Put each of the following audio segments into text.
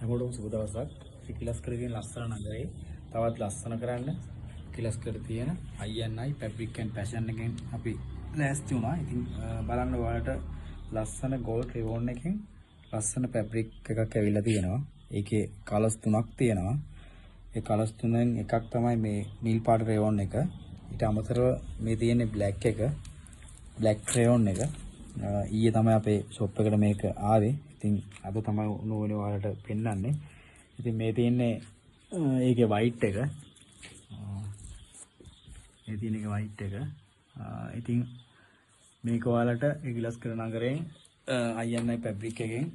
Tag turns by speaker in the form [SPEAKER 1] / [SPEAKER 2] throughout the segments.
[SPEAKER 1] හැමෝටම සුබ දවසක්. කිලස් කරගෙන ලස්සන නගරේ තවත් ලස්සන කරන්න කිලස් කර තියෙන INI Fabric and Fashion එකෙන් අපි ලෑස්ති වුණා. ඉතින් බලන්න ඔයාලට ලස්සන gold ribbon එකෙන් ලස්සන fabric එකක් ඇවිල්ලා තියෙනවා. ඒකේ කලර්ස් තුනක් තියෙනවා. ඒ කලර්ස් තුනෙන් එකක් තමයි මේ නිල් පාට ribbon එක. ඊට අමතරව මේ තියෙන්නේ black එක. black rayon එක. ඊයේ තමයි අපේ shop එකට මේක ආවේ. ඉතින් අද තමයි නෝනේ ඔයාලට පෙන්වන්නේ. ඉතින් මේ තියෙන්නේ ඒකේ white එක. මේ තියෙන එක white එක. ඉතින් මේක ඔයාලට ඉග්ලස් කරන නගරයෙන් INI fabric එකෙන්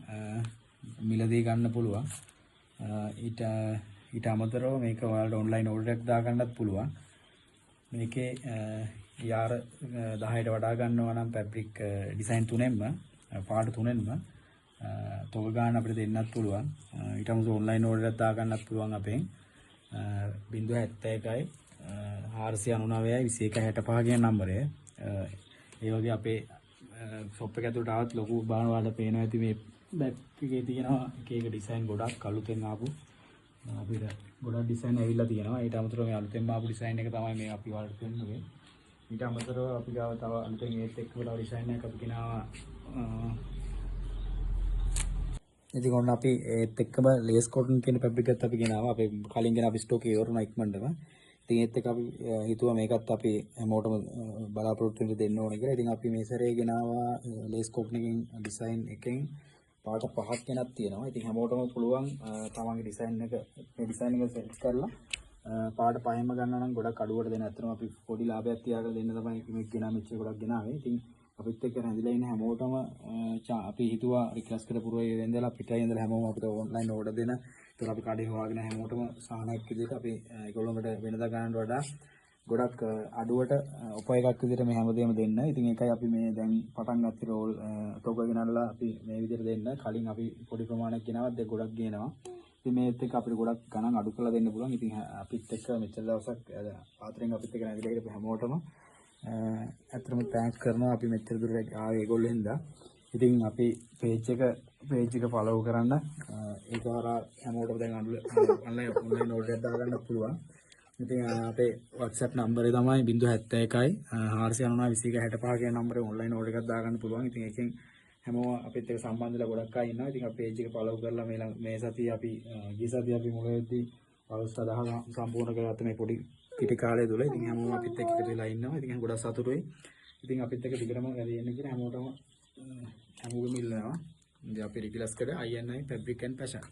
[SPEAKER 1] මිලදී ගන්න පුළුවන්. ඊට අමතරව මේක ඔයාලට online order එකක් දාගන්නත් පුළුවන්. මේකේ යාර 10ට වඩා ගන්නවා නම් fabric design තුනෙන්ම පාට තුනෙන්ම තොග ගන්න අපිට දෙන්නත් පුළුවන්. ඊට අමතරව online order එකක් දාගන්නත් පුළුවන් අපෙන් 071යි 499යි 2165 කියන නම්බරය. ඒ වගේ අපේ shop එක ඇතුළට ආවත් ලොකු බාන වල පේනවා ඇති මේ බෑග් එකේ තියෙනවා එක එක design ගොඩක් අලුතෙන් ආපු අපිට ගොඩක් design ඇවිල්ලා තියෙනවා. ඊට අමතරව මේ අලුතෙන්ම ආපු design එක තමයි මේ අපි වලට පෙන්නුවේ. ඊට අමතරව අපි ගාව තව අලුතෙන් ඒත් එක්ක වල design එකක් අපි ගෙනාවා. ඉතින් ඔන්න අපි ඒත් එක්කම lace cotton කියන fabric එකත් අපි ගෙනාවා. අපි කලින් ගෙන අපි stock එක ඉවරුණා ඉක්මනටම. ඉතින් ඒත් එක්ක අපි හිතුවා මේකත් අපි හැමෝටම බලාපොරොත්තු වෙන්න දෙන්න ඕනේ කියලා. ඉතින් අපි මේ සැරේ ගෙනාවා lace cotton එකෙන් design එකෙන් පාට පහක් වෙනක් තියෙනවා. ඉතින් හැමෝටම පුළුවන් තමන්ගේ design එක set කරලා පාට පහෙම ගන්න නම් ගොඩක් අඩුවට දෙන්න. ඇත්තටම අපි පොඩි ලාභයක් තියාගෙන දෙන්න තමයි මේක ගෙනා මෙච්චර ගොඩක් ගෙනාවේ. ඉතින් අපිත් එක්ක රැඳිලා ඉන්න හැමෝටම අපි හිතුවා රික්වස්ට් කරලා පුරවේ වෙන්දලා පිටයි ඉඳලා හැමෝම අපිට ඔන්ලයින් ඕඩර් දෙන. ඒතර අපි කඩේ හොයාගෙන හැමෝටම සාහනයක් විදිහට අපි ඒගොල්ලොන්ට වෙනදා ගන්නට වඩා ගොඩක් අඩුවට උප එකක් විදිහට මේ හැමදේම දෙන්න. ඉතින් ඒකයි අපි මේ දැන් පටන් ගත්තේ රෝල් තොග ගෙනල්ලා අපි මේ විදිහට දෙන්න. කලින් අපි පොඩි ප්‍රමාණයක් ගෙනාවත් දැන් ගොඩක් ගේනවා. ඉතින් මේත් එක්ක අපිට ගොඩක් ගණන් අඩු කරලා දෙන්න පුළුවන්. ඉතින් අපිත් එක්ක මෙච්චර දවසක් ආතරෙන් අපිත් එක්ක නැගිටලා ඉඳලා හැමෝටම ඇත්තටම තෑන්ක්ස් කරනවා. අපි මෙච්චර දුරට ආවේ ඒගොල්ලෝ හින්දා. ඉතින් අපි page එක follow කරන්න ඒක හරහා හැමෝටම දැන් online order එකක් දාගන්න පුළුවන්. ඉතින් අපේ WhatsApp නම්බරේ තමයි 071යි 499 2165 කියන නම්බරේ online order එකක් දාගන්න පුළුවන්. ඉතින් ඒකෙන් හැමෝම අපිත් එක්ක සම්බන්ධ වෙලා ගොඩක් අය ඉන්නවා. ඉතින් අපි page එක follow කරලා මේ සතිය අපි ගිය සතිය අපි මුලදී අවුරුදු 1000 සම්පූර්ණ කරගත්ත මේ පොඩි පිටි කාලය තුල. ඉතින් හැමෝම අපිත් එක්ක එකතු වෙලා ඉන්නවා. ඉතින් ගොඩක් සතුටුයි. ඉතින් අපිත් එක්ක දිගටම වැඩි වෙන්න කියලා හැමෝටම ඉල්ලනවා. ඉතින් අපි රිග්ලස් කරේ INI Fabric and Fashion